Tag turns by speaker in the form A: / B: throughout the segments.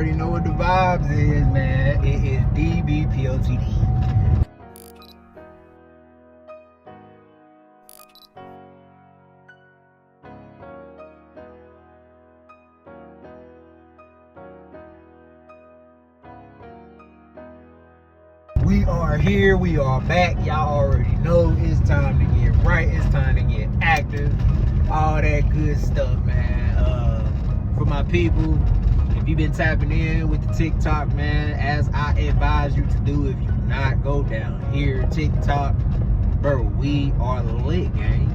A: already know what the vibes is, man. It is DBPOTD. We are here, we are back. Y'all already know it's time to get right, it's time to get active, all that good stuff, man. For my people, if you've been tapping in with the TikTok, man, as I advise you to do, if you not go down here, TikTok, bro, we are lit, gang.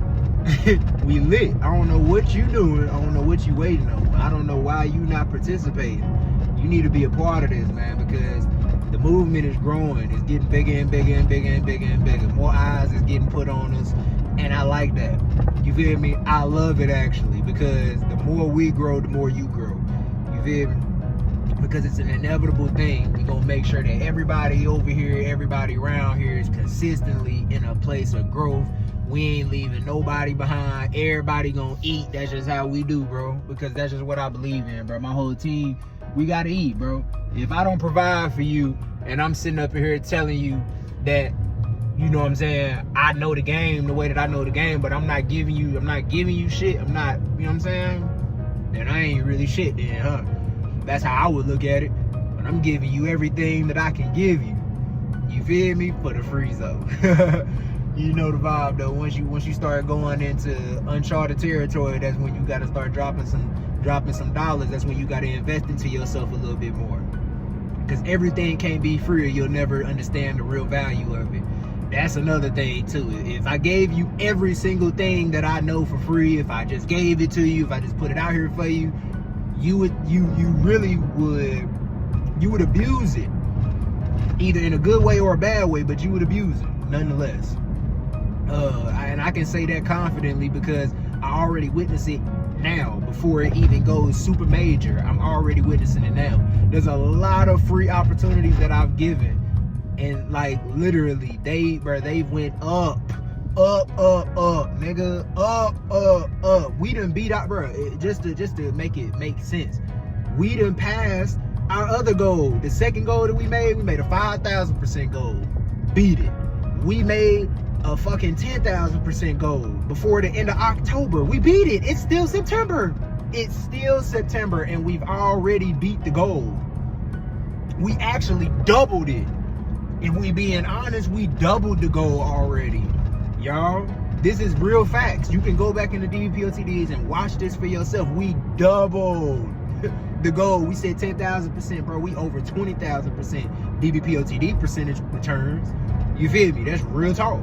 A: We lit. I don't know what you doing, I don't know what you waiting on, I don't know why you not participating. You need to be a part of this, man, because the movement is growing. It's getting bigger and bigger and bigger and bigger and bigger. More eyes is getting put on us, and I like that. You feel me? I love it, actually, because the more we grow, the more you grow. You feel me? Because it's an inevitable thing. We're going to make sure that everybody over here, everybody around here is consistently in a place of growth. We ain't leaving nobody behind. Everybody going to eat. That's just how we do, bro, because that's just what I believe in, bro. My whole team, we got to eat, bro. If I don't provide for you and I'm sitting up here telling you that, you know what I'm saying, I know the game the way that I know the game, but I'm not giving you shit, I'm not, you know what I'm saying, then I ain't really shit then, huh? That's how I would look at it. But I'm giving you everything that I can give you. You feel me? For the free zone. You know the vibe though. Once you start going into uncharted territory, that's when you gotta start dropping some dollars. That's when you gotta invest into yourself a little bit more. Because everything can't be free, or you'll never understand the real value of it. That's another thing too. If I gave you every single thing that I know for free, if I just gave it to you, if I just put it out here for you, you would abuse it. Either in a good way or a bad way, but you would abuse it nonetheless. And I can say that confidently because I already witnessed it now before it even goes super major. I'm already witnessing it now. There's a lot of free opportunities that I've given, and like literally they went up, nigga, up. We done beat out, bro. Just to make it make sense, we done passed our other goal. The second goal that we made a 5,000% goal. Beat it. We made a fucking 10,000% goal before the end of October. We beat it. It's still September. And we've already beat the goal. We actually doubled it. If we being honest, we doubled the goal already. Y'all, this is real facts. You can go back in the DBPOTDs and watch this for yourself. We doubled the goal. We said 10,000%, bro. We over 20,000% DBPOTD percentage returns. You feel me? That's real talk.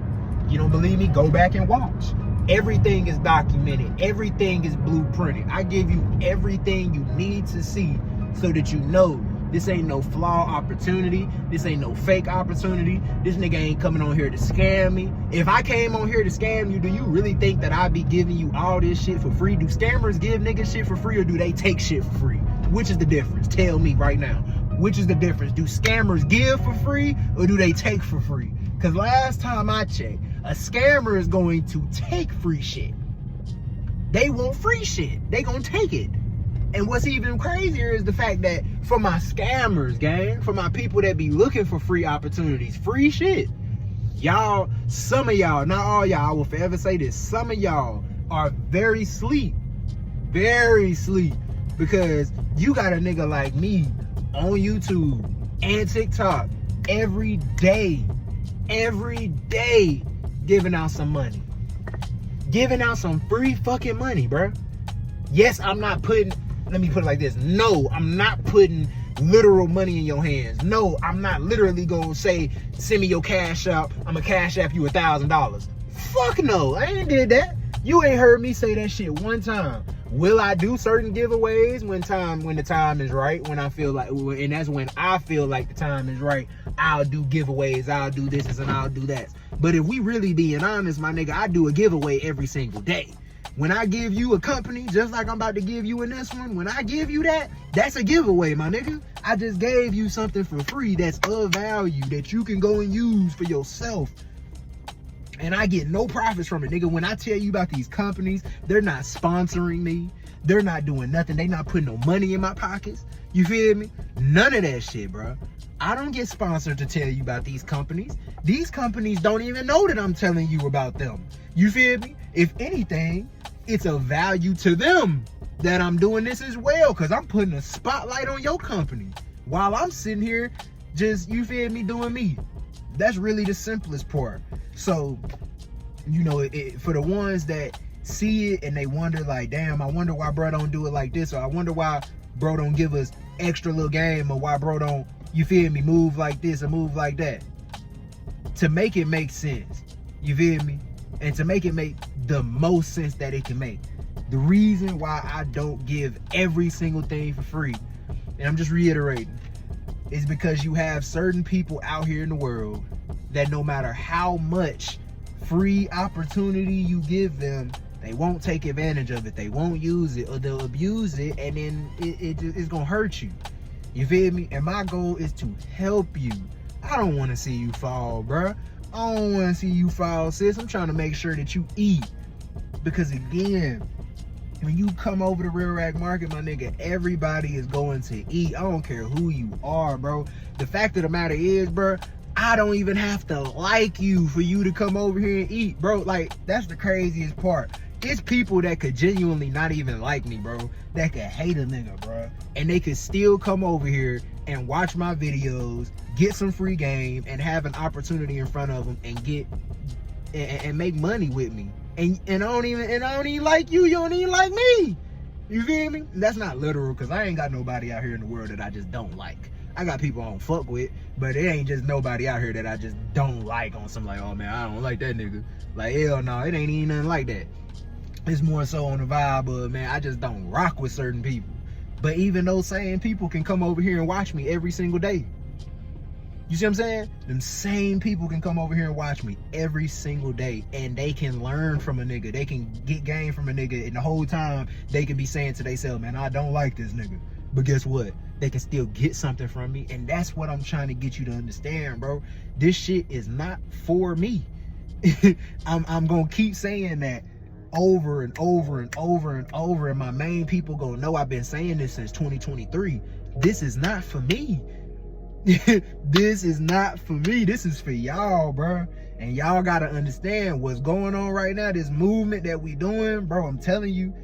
A: You don't believe me? Go back and watch. Everything is documented. Everything is blueprinted. I give you everything you need to see so that you know this ain't no flaw opportunity. This ain't no fake opportunity. This nigga ain't coming on here to scam me. If I came on here to scam you, do you really think that I'd be giving you all this shit for free? Do scammers give niggas shit for free, or do they take shit for free? Which is the difference? Tell me right now. Which is the difference? Do scammers give for free, or do they take for free? Because last time I checked, a scammer is going to take free shit. They want free shit. They gonna take it. And what's even crazier is the fact that for my scammers, gang, for my people that be looking for free opportunities, free shit, y'all, some of y'all, not all y'all, I will forever say this, some of y'all are very sleep, because you got a nigga like me on YouTube and TikTok every day, giving out some money, giving out some free fucking money, bro. Yes, I'm not putting, let me put it like this. No, I'm not putting literal money in your hands. No, I'm not literally gonna say, send me your cash app, I'ma cash app you $1,000. Fuck no, I ain't did that. You ain't heard me say that shit one time. Will I do certain giveaways when the time is right, when I feel like, and that's when I feel like the time is right, I'll do giveaways, I'll do this and I'll do that. But if we really being honest, my nigga, I do a giveaway every single day. When I give you a company, just like I'm about to give you in this one, when I give you that, that's a giveaway, my nigga. I just gave you something for free that's of value that you can go and use for yourself. And I get no profits from it, nigga. When I tell you about these companies, they're not sponsoring me. They're not doing nothing. They not putting no money in my pockets. You feel me? None of that shit, bro. I don't get sponsored to tell you about these companies. These companies don't even know that I'm telling you about them. You feel me? If anything, it's a value to them that I'm doing this as well, because I'm putting a spotlight on your company while I'm sitting here just, you feel me, doing me. That's really the simplest part. So, you know, for the ones that see it and they wonder like, damn, I wonder why bro don't do it like this, or I wonder why bro don't give us extra little game, or why bro don't, you feel me, move like this or move like that. To make it make sense, you feel me? And to make it make the most sense that it can make. The reason why I don't give every single thing for free, and I'm just reiterating, is because you have certain people out here in the world that no matter how much free opportunity you give them, they won't take advantage of it. They won't use it, or they'll abuse it, and then it's gonna hurt you. You feel me? And my goal is to help you. I don't want to see you fall, bruh. I don't want to see you fall, sis. I'm trying to make sure that you eat. Because again, when you come over to Real Rag Market, my nigga, everybody is going to eat. I don't care who you are, bro. The fact of the matter is, bro, I don't even have to like you for you to come over here and eat, bro. Like, that's the craziest part. It's people that could genuinely not even like me, bro, that could hate a nigga, bro, and they could still come over here and watch my videos, get some free game, and have an opportunity in front of them and get and make money with me. And I don't even like you. You don't even like me. You feel me? That's not literal, because I ain't got nobody out here in the world that I just don't like. I got people I don't fuck with, but it ain't just nobody out here that I just don't like on some like, oh man, I don't like that nigga. Like, hell no, it ain't even nothing like that. It's more so on the vibe of, man, I just don't rock with certain people. But even those same people can come over here and watch me every single day. You see what I'm saying? Them same people can come over here and watch me every single day, and they can learn from a nigga. They can get game from a nigga, and the whole time they can be saying to themselves, man, I don't like this nigga. But guess what? They can still get something from me, and that's what I'm trying to get you to understand, bro. This shit is not for me. I'm gonna keep saying that over and over and over and over, and my main people gonna know I've been saying this since 2023. This is not for me. This is not for me. This is for y'all, bro. And y'all gotta understand what's going on right now. This movement that we doing, bro, I'm telling you,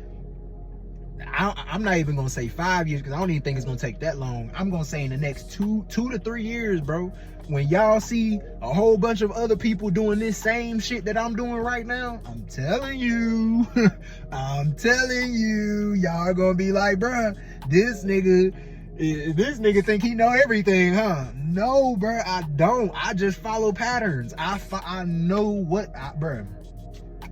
A: I'm not even gonna say 5 years, because I don't even think it's gonna take that long. I'm gonna say in the next two to 3 years, bro, when y'all see a whole bunch of other people doing this same shit that I'm doing right now, I'm telling you, y'all gonna be like, bruh, this nigga think he know everything, huh? No, bruh, I don't. I just follow patterns. I know what, bruh.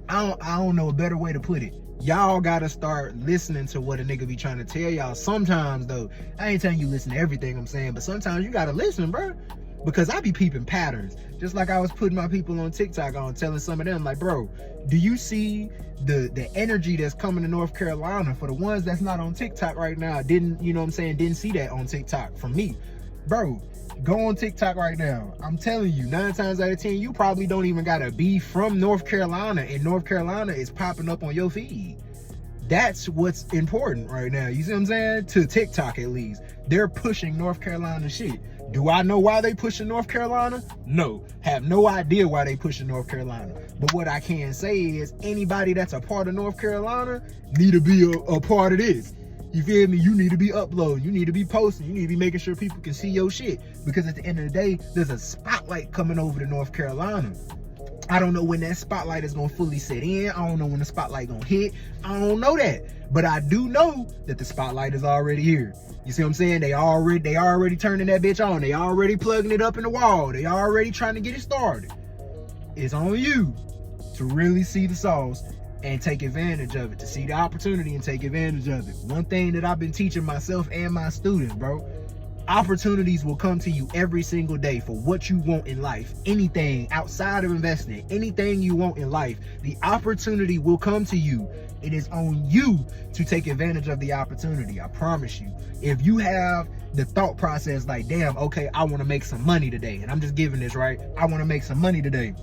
A: I don't know a better way to put it. Y'all gotta start listening to what a nigga be trying to tell y'all. Sometimes though, I ain't telling you listen to everything I'm saying, but sometimes you gotta listen, bruh. Because I be peeping patterns. Just like I was putting my people on TikTok on, telling some of them, like, bro, do you see the energy that's coming to North Carolina? For the ones that's not on TikTok right now, didn't see that on TikTok from me. Bro, go on TikTok right now. I'm telling you, 9 times out of 10, you probably don't even gotta be from North Carolina, and North Carolina is popping up on your feed. That's what's important right now. You see what I'm saying? To TikTok, at least. They're pushing North Carolina shit. Do I know why they pushing North Carolina? No. Have no idea why they pushing North Carolina. But what I can say is anybody that's a part of North Carolina need to be a part of this. You feel me? You need to be uploading. You need to be posting. You need to be making sure people can see your shit. Because at the end of the day, there's a spotlight coming over to North Carolina. I don't know when that spotlight is gonna fully set in. I don't know when the spotlight gonna hit. I don't know that. But I do know that the spotlight is already here. You see what I'm saying? They already turning that bitch on. They already plugging it up in the wall. They already trying to get it started. It's on you to really see the sauce and take advantage of it, to see the opportunity and take advantage of it. One thing that I've been teaching myself and my students, bro, opportunities will come to you every single day for what you want in life. Anything outside of investing, anything you want in life, the opportunity will come to you. It is on you to take advantage of the opportunity. I promise you. If you have the thought process like, damn, okay, I want to make some money today, and I'm just giving this, right? I want to make some money today.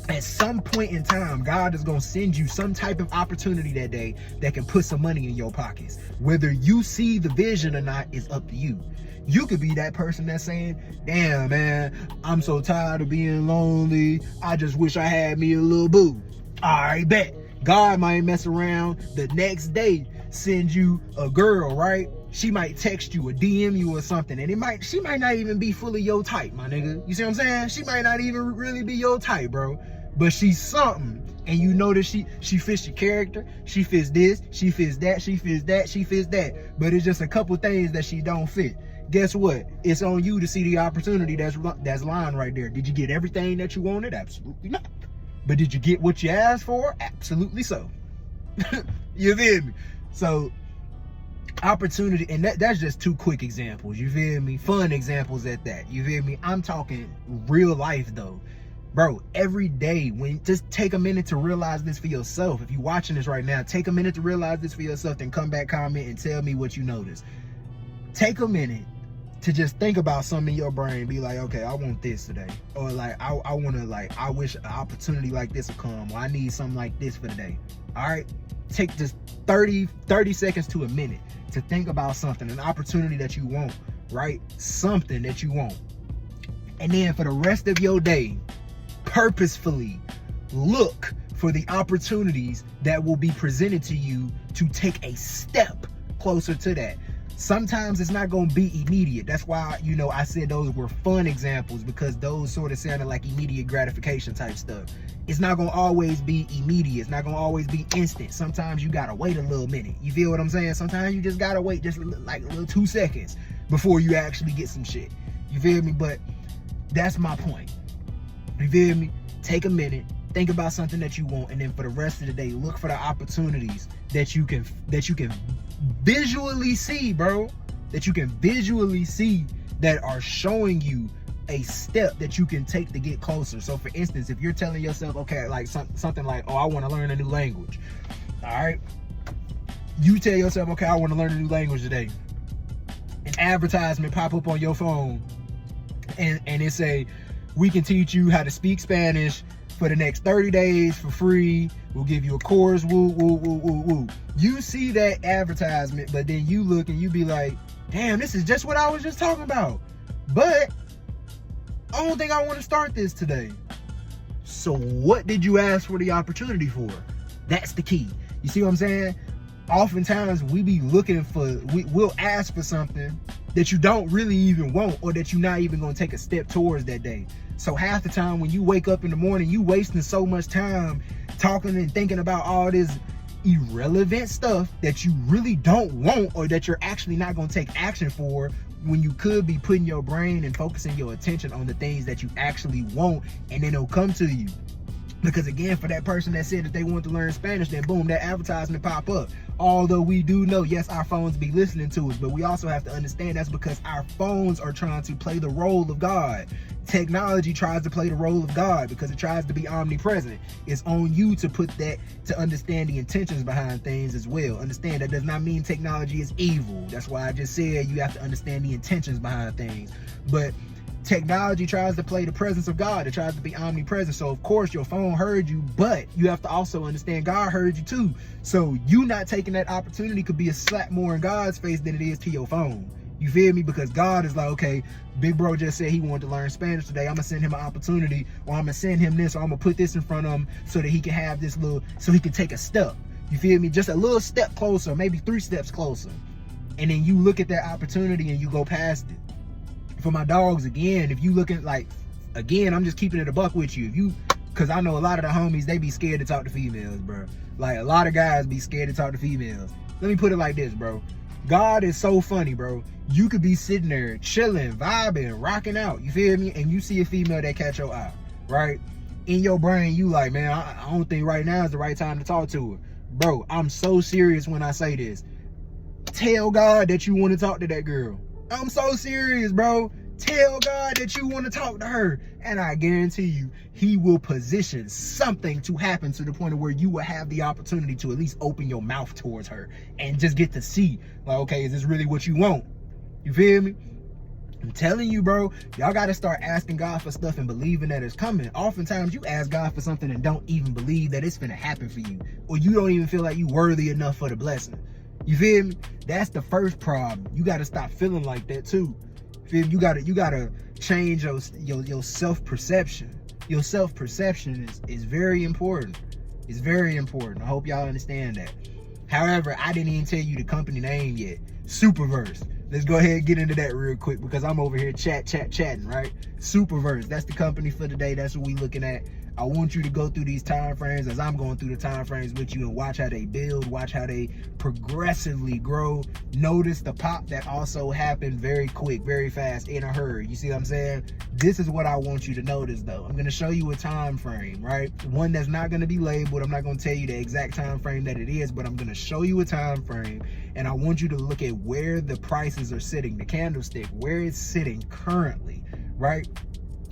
A: at some point in time, God is going to send you some type of opportunity that day that can put some money in your pockets. Whether you see the vision or not is up to you. You could be that person that's saying, damn, man, I'm so tired of being lonely. I just wish I had me a little boo. All right, bet. God might mess around the next day, send you a girl, right? She might text you or DM you or something, and she might not even be fully your type, my nigga. You see what I'm saying? She might not even really be your type, bro. But she's something, and you know that she fits your character. She fits this, she fits that, she fits that, she fits that. But it's just a couple things that she don't fit. Guess what? It's on you to see the opportunity that's lying right there. Did you get everything that you wanted? Absolutely not. But did you get what you asked for? Absolutely so. You feel me? So opportunity, and that's just two quick examples. You feel me? Fun examples at that. You feel me? I'm talking real life though. Bro, every day, just take a minute to realize this for yourself. If you're watching this right now, take a minute to realize this for yourself, then come back, comment, and tell me what you noticed. Take a minute to just think about something in your brain. Be like, okay, I want this today. Or like, I want to, like, I wish an opportunity like this would come. Or I need something like this for the day. All right? Take just 30 seconds to a minute to think about something, an opportunity that you want, right? Something that you want. And then for the rest of your day, purposefully look for the opportunities that will be presented to you to take a step closer to that. Sometimes it's not going to be immediate. That's why, you know, I said those were fun examples, because those sort of sounded like immediate gratification type stuff. It's not going to always be immediate. It's not going to always be instant. Sometimes you got to wait a little minute. You feel what I'm saying? Sometimes you just got to wait just like a little 2 seconds before you actually get some shit. You feel me? But that's my point. You feel me? Take a minute, think about something that you want, and then for the rest of the day, look for the opportunities that you can visually see, bro. That you can visually see that are showing you a step that you can take to get closer. So for instance, if you're telling yourself, okay, like something like, oh, I want to learn a new language. All right. You tell yourself, okay, I want to learn a new language today. An advertisement pop up on your phone and it say, we can teach you how to speak Spanish for the next 30 days for free. We'll give you a course. Woo, woo, woo, woo, woo. You see that advertisement, but then you look and you be like, damn, this is just what I was just talking about. But I don't think I want to start this today. So what did you ask for the opportunity for? That's the key. You see what I'm saying? Oftentimes we be looking for, we'll ask for something that you don't really even want, or that you're not even going to take a step towards that day. So half the time when you wake up in the morning, you wasting so much time talking and thinking about all this irrelevant stuff that you really don't want, or that you're actually not going to take action for, when you could be putting your brain and focusing your attention on the things that you actually want, and then it'll come to you. Because again, for that person that said that they want to learn Spanish, then boom, that advertisement pop up. Although we do know, yes, our phones be listening to us, but we also have to understand that's because our phones are trying to play the role of God. Technology tries to play the role of God because it tries to be omnipresent. It's on you to put that, to understand the intentions behind things as well. Understand that does not mean technology is evil. That's why I just said you have to understand the intentions behind things. But technology tries to play the presence of God. It tries to be omnipresent. So of course your phone heard you, but you have to also understand God heard you too. So you not taking that opportunity could be a slap more in God's face than it is to your phone. You feel me? Because God is like, okay, big bro just said he wanted to learn Spanish today. I'm gonna send him an opportunity, or I'm gonna send him this, or I'm gonna put this in front of him so that he can have this little, so he can take a step. You feel me? Just a little step closer, maybe 3 steps closer. And then you look at that opportunity and you go past it. For my dogs, again, if you looking like, again, I'm just keeping it a buck with you. If you, cause I know a lot of the homies, they be scared to talk to females, bro. Like a lot of guys be scared to talk to females. Let me put it like this, bro. God is so funny, bro. You could be sitting there chilling, vibing, rocking out, you feel me? And you see a female that catch your eye, right? In your brain, you like, man, I don't think right now is the right time to talk to her. Bro, I'm so serious when I say this. Tell God that you want to talk to that girl. I'm so serious, bro. Tell God that you want to talk to her, and I guarantee you, he will position something to happen to the point of where you will have the opportunity to at least open your mouth towards her and just get to see, like, okay, is this really what you want? You feel me? I'm telling you, bro, y'all got to start asking God for stuff and believing that it's coming. Oftentimes, you ask God for something and don't even believe that it's finna happen for you. Or you don't even feel like you worthy enough for the blessing. You feel me? That's the first problem. You got to stop feeling like that, too. Feel me? You gotta change your self-perception. Your self-perception is very important. It's very important. I hope y'all understand that. However, I didn't even tell you the company name yet. Superverse. Let's go ahead and get into that real quick because I'm over here chatting, right? Superverse, that's the company for today. That's what we looking at. I want you to go through these time frames as I'm going through the time frames with you and watch how they build, watch how they progressively grow. Notice the pop that also happened very quick, very fast, in a hurry. You see what I'm saying? This is what I want you to notice though. I'm gonna show you a time frame, right? One that's not gonna be labeled. I'm not gonna tell you the exact time frame that it is, but I'm gonna show you a time frame and I want you to look at where the prices are sitting, the candlestick, where it's sitting currently, right?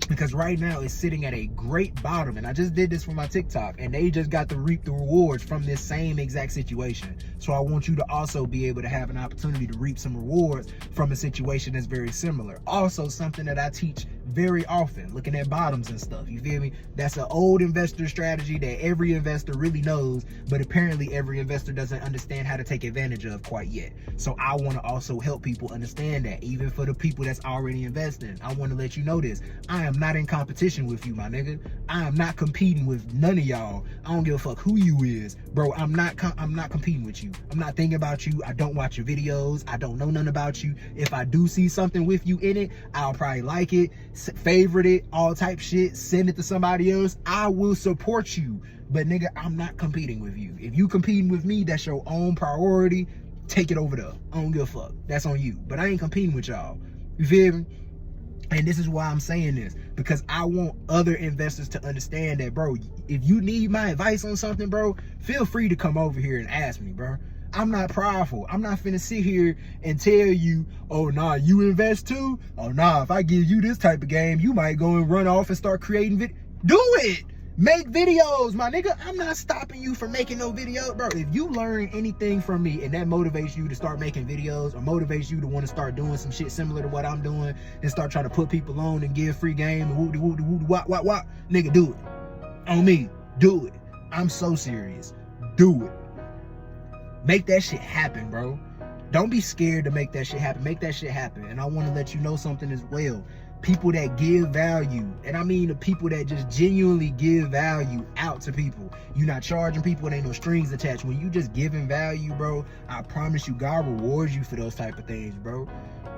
A: Because right now it's sitting at a great bottom, and I just did this for my TikTok and they just got to reap the rewards from this same exact situation. So I want you to also be able to have an opportunity to reap some rewards from a situation that's very similar. Also something that I teach very often, looking at bottoms and stuff, you feel me? That's an old investor strategy that every investor really knows, but apparently every investor doesn't understand how to take advantage of quite yet. So I want to also help people understand that, even for the people that's already investing. I want to let you know this. I am not in competition with you, my nigga. I am not competing with none of y'all. I don't give a fuck who you is, bro. I'm not competing with you. I'm not thinking about you. I don't watch your videos. I don't know nothing about you. If I do see something with you in it, I'll probably like it, favorite it, all type shit, send it to somebody else. I will support you, but nigga, I'm not competing with you. If you competing with me, that's your own priority. Take it over there. I don't give a fuck. That's on you. But I ain't competing with y'all. You feel me? And this is why I'm saying this, because I want other investors to understand that, bro, if you need my advice on something, bro, feel free to come over here and ask me, bro. I'm not prideful. I'm not finna sit here and tell you, oh, nah, you invest too? Oh, nah, if I give you this type of game, you might go and run off and start creating Do it! Make videos, my nigga. I'm not stopping you from making no video, bro. If you learn anything from me and that motivates you to start making videos or motivates you to want to start doing some shit similar to what I'm doing and start trying to put people on and give free game and wop, nigga, do it. On me, do it. I'm so serious. Do it. Make that shit happen, bro. Don't be scared to make that shit happen. Make that shit happen. And I want to let you know something as well. People that give value, and I mean the people that just genuinely give value out to people. You're not charging people, it ain't no strings attached. When you just giving value, bro, I promise you God rewards you for those type of things, bro.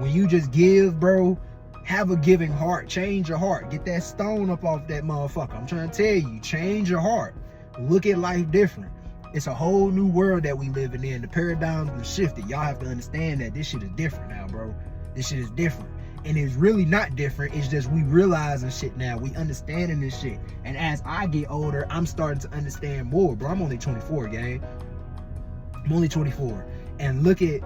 A: When you just give, bro, have a giving heart. Change your heart. Get that stone up off that motherfucker. I'm trying to tell you, change your heart. Look at life different. It's a whole new world that we living in. The paradigms have shifted. Y'all have to understand that this shit is different now, bro. This shit is different. And it's really not different. It's just we realizing shit now. We understanding this shit. And as I get older, I'm starting to understand more, bro. I'm only 24, gang. I'm only 24. And look at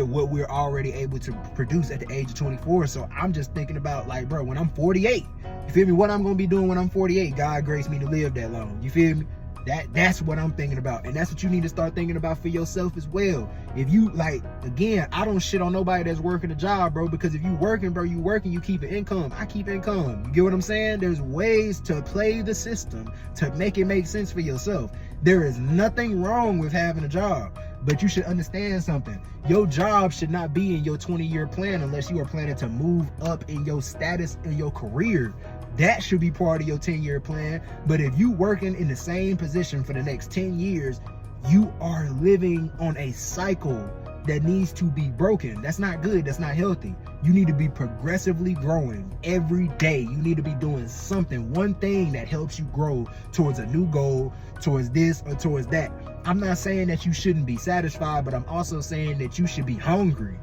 A: what we're already able to produce at the age of 24. So I'm just thinking about, like, bro, when I'm 48, you feel me? What I'm gonna be doing when I'm 48? God graced me to live that long. You feel me? That's what I'm thinking about, and that's what you need to start thinking about for yourself as well. If you, like, again, I don't shit on nobody that's working a job, bro, because if you working, bro, you keep an income. I keep income. You get what I'm saying? There's ways to play the system to make it make sense for yourself. There is nothing wrong with having a job, but you should understand something. Your job should not be in your 20-year plan unless you are planning to move up in your status in your career. That should be part of your 10-year plan. But if you working in the same position for the next 10 years, you are living on a cycle that needs to be broken. That's not good. That's not healthy. You need to be progressively growing every day. You need to be doing something, one thing that helps you grow towards a new goal, towards this or towards that. I'm not saying that you shouldn't be satisfied, but I'm also saying that you should be hungry.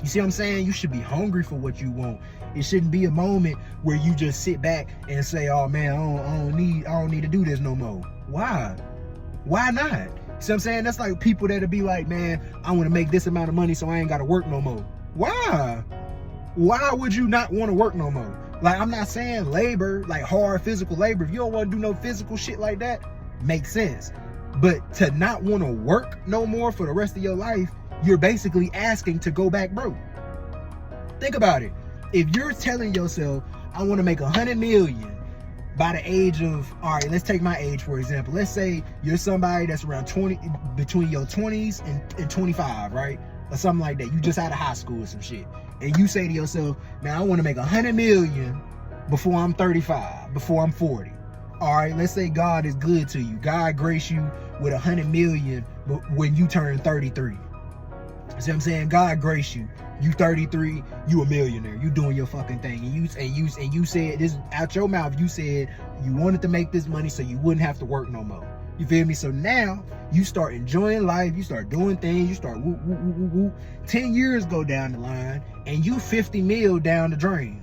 A: You see what I'm saying? You should be hungry for what you want. It shouldn't be a moment where you just sit back and say, oh man, I don't need to do this no more. Why? Why not? See what I'm saying? That's like people that'll be like, man, I want to make this amount of money so I ain't got to work no more. Why? Why would you not want to work no more? Like, I'm not saying labor, like hard physical labor. If you don't want to do no physical shit like that, makes sense. But to not want to work no more for the rest of your life, you're basically asking to go back broke. Think about it. If you're telling yourself, I want to make 100 million by the age of, all right, let's take my age for example. Let's say you're somebody that's around 20, between your 20s and 25, right? Or something like that. You just out of high school or some shit. And you say to yourself, man, I want to make 100 million before I'm 35, before I'm 40. All right, let's say God is good to you. God grace you with 100 million when you turn 33. See what I'm saying? God grace you. You 33, you a millionaire. You doing your fucking thing. And you said this out your mouth. You said you wanted to make this money so you wouldn't have to work no more. You feel me? So now you start enjoying life. You start doing things. You start whoop, whoop, whoop, whoop, whoop. 10 years go down the line and you 50 mil down the drain.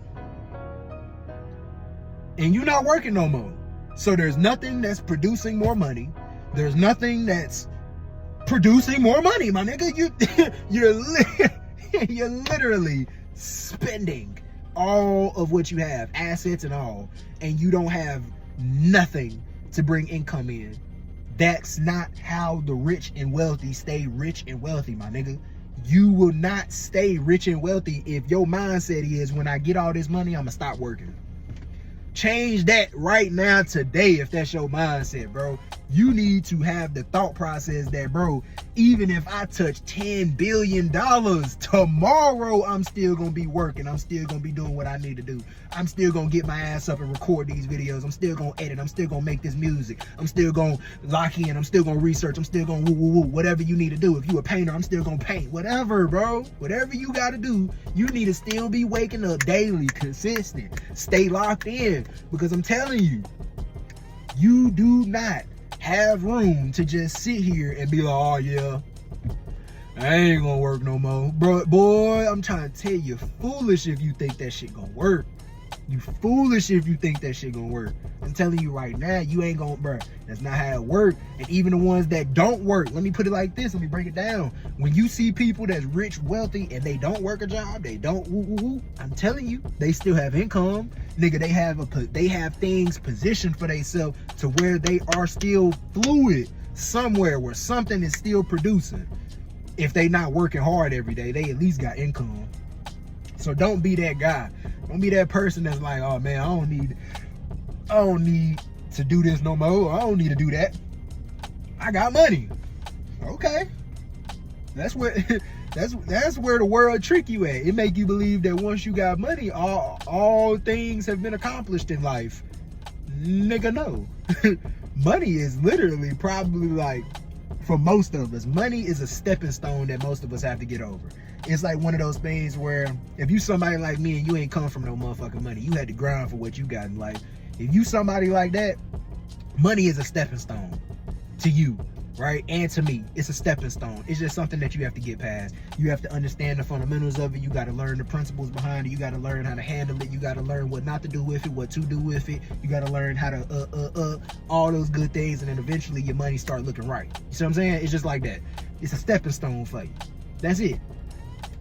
A: And you're not working no more. So there's nothing that's producing more money. There's nothing that's producing more money, my nigga. You're literally spending all of what you have, assets and all, and you don't have nothing to bring income in. That's not how the rich and wealthy stay rich and wealthy, my nigga. You will not stay rich and wealthy if your mindset is, when I get all this money, I'm gonna stop working. Change that right now, today, if that's your mindset, bro. You need to have the thought process that, bro, even if I touch $10 billion tomorrow, I'm still gonna be working. I'm still gonna be doing what I need to do. I'm still gonna get my ass up and record these videos. I'm still gonna edit. I'm still gonna make this music. I'm still gonna lock in. I'm still gonna research. I'm still gonna woo woo woo. Whatever you need to do. If you a painter, I'm still gonna paint. Whatever, bro. Whatever you gotta do, you need to still be waking up daily, consistent. Stay locked in, because I'm telling you, you do not have room to just sit here and be like, oh yeah, I ain't gonna work no more. Bro, boy, I'm trying to tell you, you're foolish if you think that shit gonna work. You foolish if you think that shit gonna work. I'm telling you right now, you ain't gonna, bro. That's not how it work. And even the ones that don't work, let me put it like this, let me break it down. When you see people that's rich, wealthy, and they don't work a job, they don't woo woo woo, I'm telling you, they still have income. Nigga, they have things positioned for themselves to where they are still fluid somewhere, where something is still producing. If they not working hard every day, they at least got income. So don't be that guy. Don't be that person that's like, oh man, I don't need to do this no more. I don't need to do that. I got money. Okay. That's where the world trick you at. It make you believe that once you got money, all things have been accomplished in life. Nigga, no. Money is literally probably, like, for most of us, money is a stepping stone that most of us have to get over. It's like one of those things where if you somebody like me and you ain't come from no motherfucking money, you had to grind for what you got in life. If you somebody like that, money is a stepping stone to you, right? And to me, it's a stepping stone. It's just something that you have to get past. You have to understand the fundamentals of it. You got to learn the principles behind it. You got to learn how to handle it. You got to learn what not to do with it, what to do with it. You got to learn how to all those good things, and then eventually your money start looking right. You see what I'm saying? It's just like that. It's a stepping stone for you. That's it.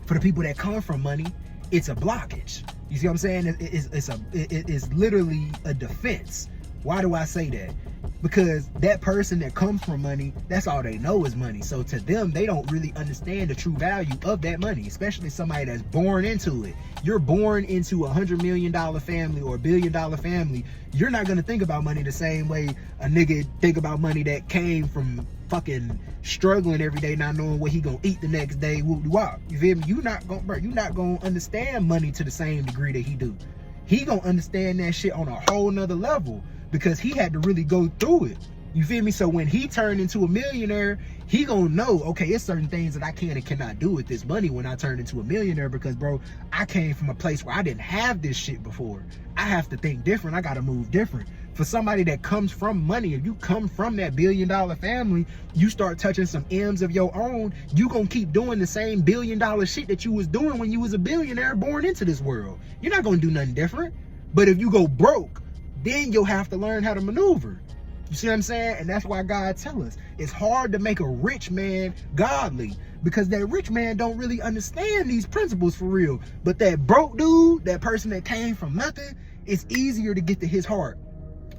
A: For the people that come from money, it's a blockage. You see what I'm saying? It's literally a defense. Why do I say that? Because that person that comes from money, that's all they know is money. So to them, they don't really understand the true value of that money, especially somebody that's born into it. You're born into $100 million family or $1 billion family. You're not going to think about money the same way a nigga think about money that came from fucking struggling every day, not knowing what he gonna eat the next day. Wow, you feel me? You're not gonna understand money to the same degree that he do. He gonna understand that shit on a whole nother level, because he had to really go through it. You feel me? So when he turned into a millionaire, he gonna know, okay, it's certain things that I can and cannot do with this money when I turn into a millionaire, because, bro, I came from a place where I didn't have this shit before. I have to think different. I gotta move different. For somebody that comes from money, if you come from that $1 billion family, you start touching some M's of your own, you gonna keep doing the same $1 billion shit that you was doing when you was a billionaire born into this world. You're not gonna do nothing different. But if you go broke, then you'll have to learn how to maneuver. You see what I'm saying? And that's why God tell us it's hard to make a rich man godly, because that rich man don't really understand these principles for real. But that broke dude, that person that came from nothing, it's easier to get to his heart.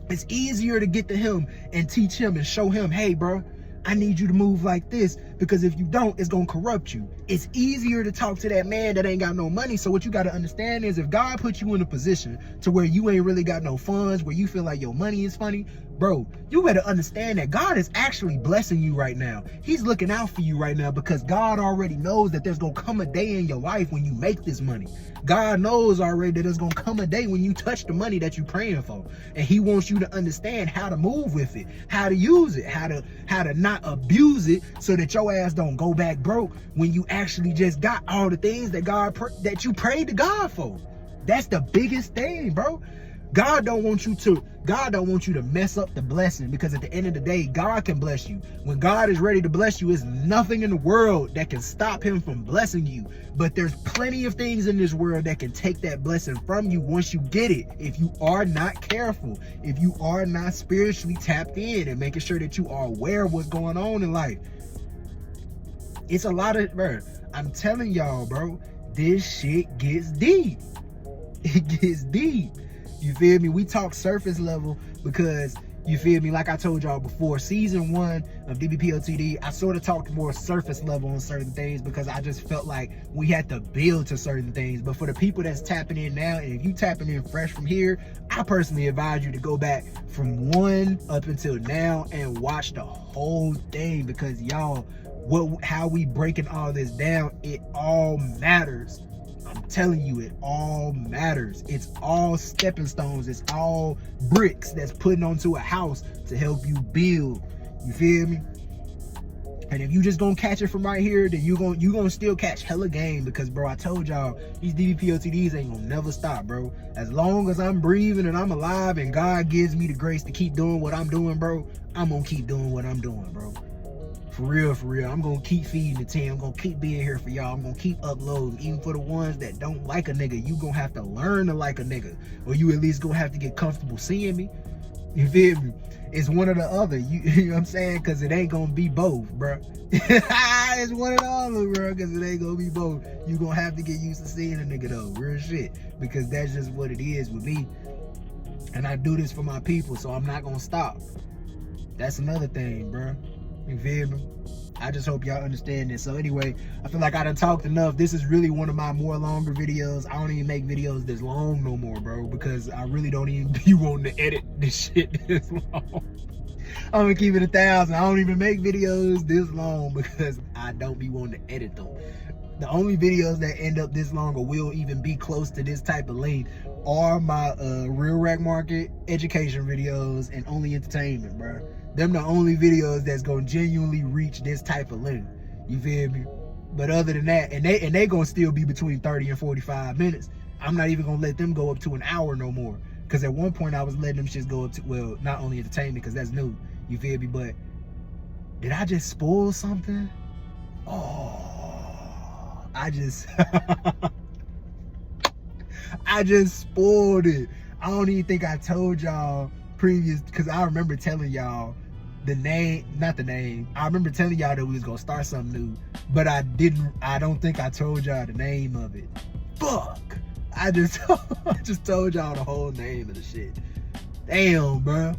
A: It's easier to get to him and teach him and show him, hey, bro, I need you to move like this,
B: because if you don't, it's gonna corrupt you. It's easier to talk to that man that ain't got no money. So what you gotta understand is, if God put you in a position to where you ain't really got no funds, where you feel like your money is funny, bro, you better understand that God is actually blessing you right now. He's looking out for you right now, because God already knows that there's gonna come a day in your life when you make this money. God knows already that there's gonna come a day when you touch the money that you're praying for, and he wants you to understand how to move with it, how to use it, how to not abuse it, so that your ass don't go back broke when you actually just got all the things that that you prayed to God for. That's the biggest thing, bro. God don't want you to mess up the blessing, because at the end of the day, God can bless you. When God is ready to bless you, there's nothing in the world that can stop him from blessing you. But there's plenty of things in this world that can take that blessing from you once you get it, if you are not careful, if you are not spiritually tapped in and making sure that you are aware of what's going on in life. It's a lot of, bro, I'm telling y'all, bro, this shit gets deep. It gets deep. You feel me? We talk surface level because, you feel me, like I told y'all before, season 1 of DBPOTD, I sort of talked more surface level on certain things because I just felt like we had to build to certain things. But for the people that's tapping in now, and if you tapping in fresh from here, I personally advise you to go back from 1 up until now and watch the whole thing, because y'all, how we breaking all this down, it all matters. I'm telling you, it all matters. It's all stepping stones. It's all bricks that's putting onto a house to help you build. You feel me? And if you just gonna catch it from right here, then you gonna still catch hella game, because, bro, I told y'all, these DBPOTDs ain't gonna never stop, bro. As long as I'm breathing and I'm alive and God gives me the grace to keep doing what I'm doing, bro, I'm gonna keep doing what I'm doing, bro. For real. I'm gonna keep feeding the team. I'm gonna keep being here for y'all. I'm gonna keep uploading. Even for the ones that don't like a nigga, you gonna have to learn to like a nigga, or you at least gonna have to get comfortable seeing me. You feel me? It's one or the other. You know what I'm saying? Because it ain't gonna be both, bro. It's one or the other, bro, because it ain't gonna be both. You gonna have to get used to seeing a nigga, though. Real shit. Because that's just what it is with me. And I do this for my people, so I'm not gonna stop. That's another thing, bro. You feel me? I just hope y'all understand this. So anyway, I feel like I done talked enough. This is really one of my more longer videos. I don't even make videos this long no more, bro, because I really don't even be wanting to edit this shit this long. I'm gonna keep it 1,000. I don't even make videos this long because I don't be wanting to edit them. The only videos that end up this long or will even be close to this type of length are my real rack market education videos and only entertainment, bro. Them the only videos that's gonna genuinely reach this type of length. You feel me? But other than that, and they gonna still be between 30 and 45 minutes. I'm not even gonna let them go up to an hour no more. Cause at one point I was letting them shits go up to, well, not only entertainment, because that's new. You feel me? But did I just spoil something? Oh, I just I just spoiled it. I don't even think I told y'all previous, because I remember telling y'all the name, not the name. I remember telling y'all that we was gonna start something new, but I don't think I told y'all the name of it. Fuck. I just told y'all the whole name of the shit. Damn, bro.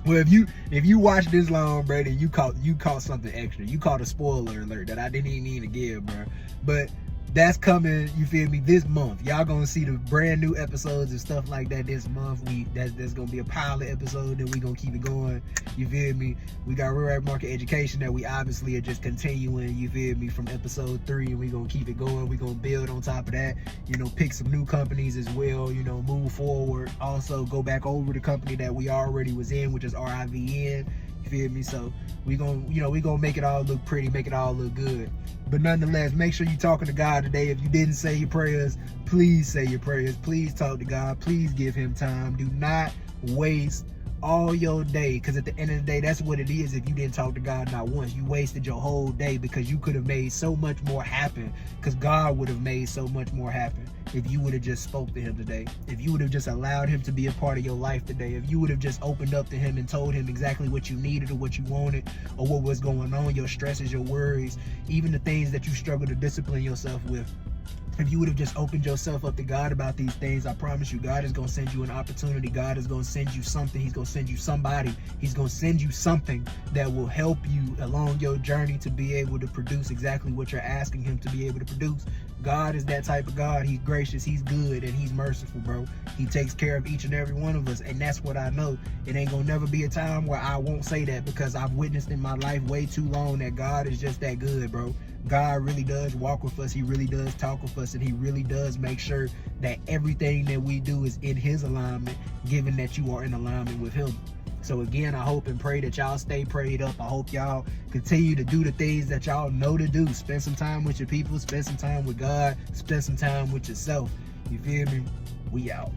B: Well, if you watch this long, bro, then you caught something extra. You caught a spoiler alert that I didn't even mean to give, bro. But that's coming, you feel me, this month. Y'all gonna see the brand new episodes and stuff like that this month. That's gonna be a pilot episode, then we gonna keep it going. You feel me? We got Real Rap Market Education that we obviously are just continuing, you feel me, from episode 3, and we gonna keep it going. We gonna build on top of that, you know, pick some new companies as well, you know, move forward. Also go back over the company that we already was in, which is RIVN. You feel me? So we gonna make it all look pretty, make it all look good. But nonetheless, make sure you're talking to God today. If you didn't say your prayers, please say your prayers. Please talk to God. Please give him time. Do not waste all your day, because at the end of the day, that's what it is. If you didn't talk to God not once, you wasted your whole day, because you could have made so much more happen, because God would have made so much more happen if you would have just spoke to him today, if you would have just allowed him to be a part of your life today, if you would have just opened up to him and told him exactly what you needed or what you wanted or what was going on, your stresses, your worries, even the things that you struggle to discipline yourself with. If you would have just opened yourself up to God about these things, I promise you, God is going to send you an opportunity. God is going to send you something. He's going to send you somebody. He's going to send you something that will help you along your journey to be able to produce exactly what you're asking him to be able to produce. God is that type of God. He's gracious, he's good, and he's merciful, bro. He takes care of each and every one of us, and that's what I know. It ain't gonna never be a time where I won't say that, because I've witnessed in my life way too long that God is just that good, bro. God really does walk with us. He really does talk with us, and he really does make sure that everything that we do is in his alignment, given that you are in alignment with him. So again, I hope and pray that y'all stay prayed up. I hope y'all continue to do the things that y'all know to do. Spend some time with your people, spend some time with God, spend some time with yourself. You feel me? We out.